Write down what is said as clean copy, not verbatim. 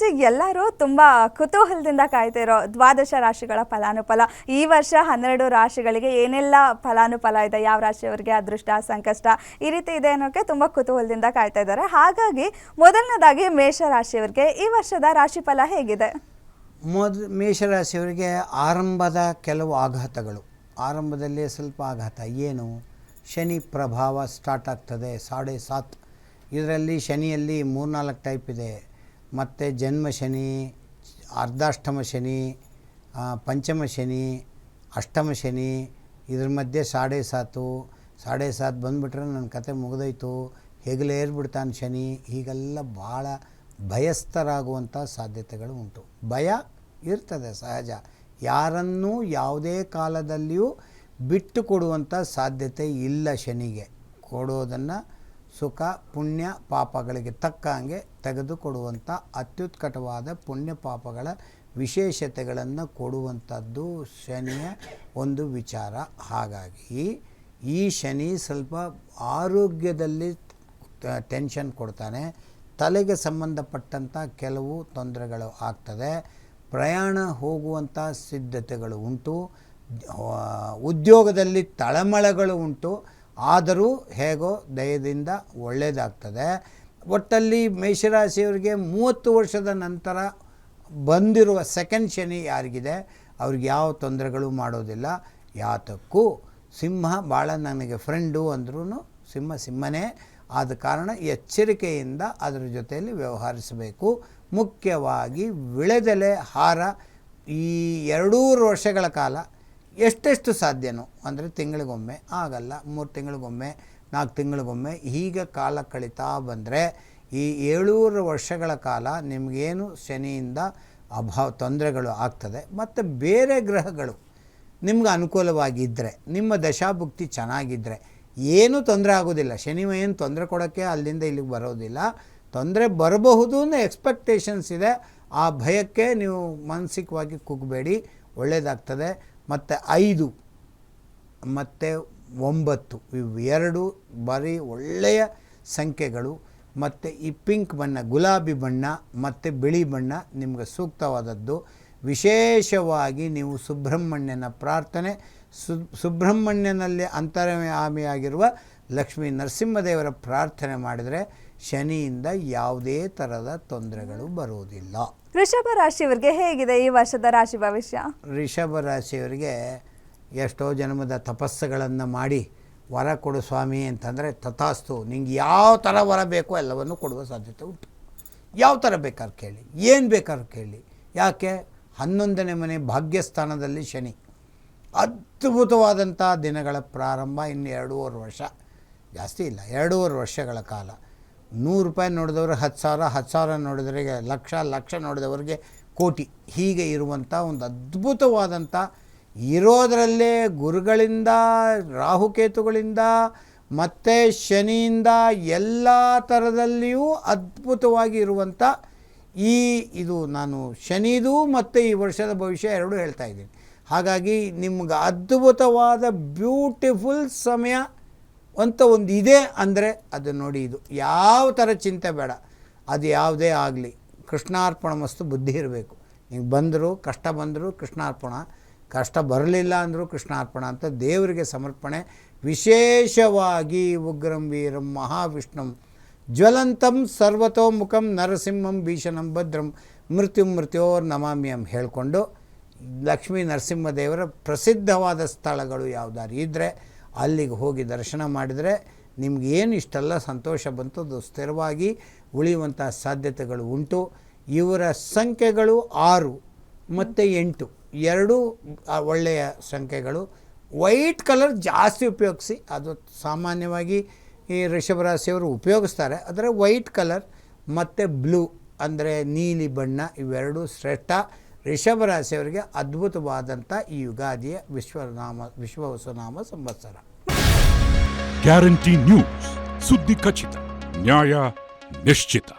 ಗುರೂಜಿ, ಎಲ್ಲರೂ ತುಂಬ ಕುತೂಹಲದಿಂದ ಕಾಯ್ತಿರೋ ದ್ವಾದಶ ರಾಶಿಗಳ ಫಲಾನುಫಲ. ಈ ವರ್ಷ 12 ರಾಶಿಗಳಿಗೆ ಏನೆಲ್ಲ ಫಲಾನುಫಲ ಇದೆ, ಯಾವ ರಾಶಿಯವರಿಗೆ ಅದೃಷ್ಟ ಸಂಕಷ್ಟ ಈ ರೀತಿ ಇದೆ ಅನ್ನೋಕ್ಕೆ ತುಂಬ ಕುತೂಹಲದಿಂದ ಕಾಯ್ತಾ ಇದ್ದಾರೆ. ಹಾಗಾಗಿ ಮೊದಲನೇದಾಗಿ ಮೇಷರಾಶಿಯವರಿಗೆ ಈ ವರ್ಷದ ರಾಶಿಫಲ ಹೇಗಿದೆ? ಮೇಷರಾಶಿಯವರಿಗೆ ಆರಂಭದ ಕೆಲವು ಆಘಾತಗಳು, ಆರಂಭದಲ್ಲಿ ಸ್ವಲ್ಪ ಆಘಾತ. ಏನು? ಶನಿ ಪ್ರಭಾವ ಸ್ಟಾರ್ಟ್ ಆಗ್ತದೆ 7.5. ಇದರಲ್ಲಿ ಶನಿಯಲ್ಲಿ 3-4 ಟೈಪ್ ಇದೆ. ಮತ್ತು ಜನ್ಮ ಶನಿ, ಅರ್ಧಾಷ್ಟಮ ಶನಿ, ಪಂಚಮ ಶನಿ, ಅಷ್ಟಮ ಶನಿ, ಇದ್ರ ಮಧ್ಯೆ 7.5 ಬಂದುಬಿಟ್ರೆ ನನ್ನ ಕತೆ ಮುಗಿದೋಯ್ತು, ಹೆಗಲು ಏರ್ಬಿಡ್ತಾನೆ ಶನಿ. ಹೀಗೆಲ್ಲ ಭಾಳ ಭಯಸ್ಥರಾಗುವಂಥ ಸಾಧ್ಯತೆಗಳು ಉಂಟು. ಭಯ ಇರ್ತದೆ ಸಹಜ. ಯಾರನ್ನೂ ಯಾವುದೇ ಕಾಲದಲ್ಲಿಯೂ ಬಿಟ್ಟು ಕೊಡುವಂಥ ಸಾಧ್ಯತೆ ಇಲ್ಲ. ಶನಿಗೆ ಕೊಡೋದನ್ನು ಸುಖ ಪುಣ್ಯ ಪಾಪಗಳಿಗೆ ತಕ್ಕಂಗೆ ತೆಗೆದುಕೊಡುವಂಥ ಅತ್ಯುತ್ಕಟವಾದ ಪುಣ್ಯ ಪಾಪಗಳ ವಿಶೇಷತೆಗಳನ್ನು ಕೊಡುವಂಥದ್ದು ಶನಿಯ ಒಂದು ವಿಚಾರ. ಹಾಗಾಗಿ ಈ ಶನಿ ಸ್ವಲ್ಪ ಆರೋಗ್ಯದಲ್ಲಿ ಟೆನ್ಷನ್ ಕೊಡ್ತಾನೆ. ತಲೆಗೆ ಸಂಬಂಧಪಟ್ಟಂಥ ಕೆಲವು ತೊಂದರೆಗಳು ಆಗ್ತದೆ. ಪ್ರಯಾಣ ಹೋಗುವಂಥ ಸಿದ್ಧತೆಗಳು ಉಂಟು. ಉದ್ಯೋಗದಲ್ಲಿ ತಳಮಳಗಳು ಉಂಟು. ಆದರೂ ಹೇಗೋ ದಯದಿಂದ ಒಳ್ಳೆಯದಾಗ್ತದೆ. ಒಟ್ಟಲ್ಲಿ ಮೇಷರಾಶಿಯವರಿಗೆ 30 ವರ್ಷದ ನಂತರ ಬಂದಿರುವ ಸೆಕೆಂಡ್ ಶನಿ ಯಾರಿಗಿದೆ ಅವ್ರಿಗೆ ಯಾವ ತೊಂದರೆಗಳು ಮಾಡೋದಿಲ್ಲ. ಯಾತಕ್ಕೂ ಸಿಂಹ ಭಾಳ ನನಗೆ ಫ್ರೆಂಡು ಅಂದ್ರೂ ಸಿಂಹನೇ. ಆದ ಕಾರಣ ಎಚ್ಚರಿಕೆಯಿಂದ ಅದರ ಜೊತೆಯಲ್ಲಿ ವ್ಯವಹರಿಸಬೇಕು. ಮುಖ್ಯವಾಗಿ ವಿಳೆದೆಲೆ ಹಾರ ಈ 2 ವರ್ಷಗಳ ಕಾಲ ಎಷ್ಟೆಷ್ಟು ಸಾಧ್ಯನೋ, ಅಂದರೆ ತಿಂಗಳಿಗೊಮ್ಮೆ ಆಗಲ್ಲ, 3 ತಿಂಗಳಿಗೊಮ್ಮೆ 4 ತಿಂಗಳಿಗೊಮ್ಮೆ ಹೀಗೆ ಕಾಲ ಕಳೀತಾ ಬಂದರೆ ಈ 7 ವರ್ಷಗಳ ಕಾಲ ನಿಮಗೇನು ಶನಿಯಿಂದ ತೊಂದರೆಗಳು ಆಗ್ತದೆ. ಮತ್ತು ಬೇರೆ ಗ್ರಹಗಳು ನಿಮ್ಗೆ ಅನುಕೂಲವಾಗಿದ್ದರೆ, ನಿಮ್ಮ ದಶಾಭುಕ್ತಿ ಚೆನ್ನಾಗಿದ್ದರೆ ಏನೂ ತೊಂದರೆ ಆಗೋದಿಲ್ಲ. ಶನಿ ಏನು ತೊಂದರೆ ಕೊಡೋಕ್ಕೆ ಅಲ್ಲಿಂದ ಇಲ್ಲಿಗೆ ಬರೋದಿಲ್ಲ. ತೊಂದರೆ ಬರಬಹುದು ಅನ್ನೋ ಎಕ್ಸ್ಪೆಕ್ಟೇಷನ್ಸ್ ಇದೆ. ಆ ಭಯಕ್ಕೆ ನೀವು ಮಾನಸಿಕವಾಗಿ ಕುಗ್ಗಬೇಡಿ, ಒಳ್ಳೆಯದಾಗ್ತದೆ. ಮತ್ತು 5 ಮತ್ತು 9 ಇವು 2 ಬಾರಿ ಒಳ್ಳೆಯ ಸಂಖ್ಯೆಗಳು. ಮತ್ತು ಈ ಪಿಂಕ್ ಬಣ್ಣ, ಗುಲಾಬಿ ಬಣ್ಣ ಮತ್ತು ಬಿಳಿ ಬಣ್ಣ ನಿಮಗೆ ಸೂಕ್ತವಾದದ್ದು. ವಿಶೇಷವಾಗಿ ನೀವು ಸುಬ್ರಹ್ಮಣ್ಯನ ಪ್ರಾರ್ಥನೆ, ಸುಬ್ರಹ್ಮಣ್ಯನಲ್ಲಿ ಅಂತರ್ಯಾಮಿಯಾಗಿರುವ ಲಕ್ಷ್ಮೀ ನರಸಿಂಹದೇವರ ಪ್ರಾರ್ಥನೆ ಮಾಡಿದರೆ ಶನಿಯಿಂದ ಯಾವುದೇ ಥರದ ತೊಂದರೆಗಳು ಬರುವುದಿಲ್ಲ. ವೃಷಭ ರಾಶಿಯವರಿಗೆ ಹೇಗಿದೆ ಈ ವರ್ಷದ ರಾಶಿ ಭವಿಷ್ಯ? ರಿಷಭ ರಾಶಿಯವರಿಗೆ ಎಷ್ಟೋ ಜನ್ಮದ ತಪಸ್ಸುಗಳನ್ನು ಮಾಡಿ ವರ ಕೊಡು ಸ್ವಾಮಿ ಅಂತಂದರೆ ತಥಾಸ್ತು, ನಿಂಗೆ ಯಾವ ಥರ ವರ ಬೇಕೋ ಎಲ್ಲವನ್ನು ಕೊಡುವ ಸಾಧ್ಯತೆ ಉಂಟು. ಯಾವ ಥರ ಬೇಕಾದ್ರೆ ಕೇಳಿ, ಏನು ಬೇಕಾದ್ರೂ ಕೇಳಿ. ಯಾಕೆ? 11ನೇ ಮನೆ ಭಾಗ್ಯಸ್ಥಾನದಲ್ಲಿ ಶನಿ. ಅದ್ಭುತವಾದಂಥ ದಿನಗಳ ಪ್ರಾರಂಭ. ಇನ್ನು 2.5 ವರ್ಷ, ಜಾಸ್ತಿ ಇಲ್ಲ, 2.5 ವರ್ಷಗಳ ಕಾಲ. 100 ರೂಪಾಯಿ ನೋಡಿದವರು 10,000, 10,000 ನೋಡಿದವರಿಗೆ ಲಕ್ಷ ನೋಡಿದವರಿಗೆ ಕೋಟಿ. ಹೀಗೆ ಇರುವಂಥ ಒಂದು ಅದ್ಭುತವಾದಂಥ, ಇರೋದರಲ್ಲೇ ಗುರುಗಳಿಂದ, ರಾಹುಕೇತುಗಳಿಂದ ಮತ್ತು ಶನಿಯಿಂದ ಎಲ್ಲ ಥರದಲ್ಲಿಯೂ ಅದ್ಭುತವಾಗಿ ಇರುವಂಥ ಇದು ನಾನು ಶನಿದು ಮತ್ತು ಈ ವರ್ಷದ ಭವಿಷ್ಯ 2 ಹೇಳ್ತಾ ಇದ್ದೀನಿ. ಹಾಗಾಗಿ ನಿಮ್ಗೆ ಅದ್ಭುತವಾದ ಬ್ಯೂಟಿಫುಲ್ ಸಮಯ ಅಂತ ಒಂದು ಇದೆ ಅಂದರೆ ಅದು ನೋಡಿ. ಇದು ಯಾವ ಥರ ಚಿಂತೆ ಬೇಡ, ಅದು ಯಾವುದೇ ಆಗಲಿ ಕೃಷ್ಣಾರ್ಪಣ ಮಸ್ತು ಬುದ್ಧಿ ಇರಬೇಕು. ನೀವು ಬಂದರೂ ಕಷ್ಟ ಬಂದರೂ ಕೃಷ್ಣಾರ್ಪಣ, ಕಷ್ಟ ಬರಲಿಲ್ಲ ಅಂದರೂ ಕೃಷ್ಣಾರ್ಪಣ ಅಂತ ದೇವರಿಗೆ ಸಮರ್ಪಣೆ. ವಿಶೇಷವಾಗಿ ಉಗ್ರಂ ವೀರಂ ಮಹಾವಿಷ್ಣುಂ ಜ್ವಲಂತಂ ಸರ್ವತೋಮುಖಂ ನರಸಿಂಹಂ ಭೀಷಣಂ ಭದ್ರಂ ಮೃತ್ಯೋರ್ ನಮಾಮ್ಯಂ ಹೇಳಿಕೊಂಡು ಲಕ್ಷ್ಮೀ ನರಸಿಂಹದೇವರ ಪ್ರಸಿದ್ಧವಾದ ಸ್ಥಳಗಳು ಯಾವುದಾದ್ರು ಇದ್ದರೆ ಅಲ್ಲಿಗೆ ಹೋಗಿ ದರ್ಶನ ಮಾಡಿದರೆ ನಿಮಗೇನು ಇಷ್ಟೆಲ್ಲ ಸಂತೋಷ ಬಂತು ಅದು ಸ್ಥಿರವಾಗಿ ಉಳಿಯುವಂಥ ಸಾಧ್ಯತೆಗಳು ಉಂಟು. ಇವರ ಸಂಖ್ಯೆಗಳು 6 ಮತ್ತು 8 2 ಒಳ್ಳೆಯ ಸಂಖ್ಯೆಗಳು. ವೈಟ್ ಕಲರ್ ಜಾಸ್ತಿ ಉಪಯೋಗಿಸಿ, ಅದು ಸಾಮಾನ್ಯವಾಗಿ ಈ ಋಷಭರಾಶಿಯವರು ಉಪಯೋಗಿಸ್ತಾರೆ. ಆದರೆ ವೈಟ್ ಕಲರ್ ಮತ್ತು ಬ್ಲೂ ಅಂದರೆ ನೀಲಿ ಬಣ್ಣ ಇವೆರಡೂ ಶ್ರೇಷ್ಠ. ಋಷಭರಾಶಿಯವರಿಗೆ ಅದ್ಭುತವಾದಂಥ ಈ ಯುಗಾದಿಯ ವಿಶ್ವವಸುನಾಮ ಸಂವತ್ಸರ. ಗ್ಯಾರಂಟಿ ನ್ಯೂಸ್, ಸುದ್ದಿ ಖಚಿತ, ನ್ಯಾಯ ನಿಶ್ಚಿತ.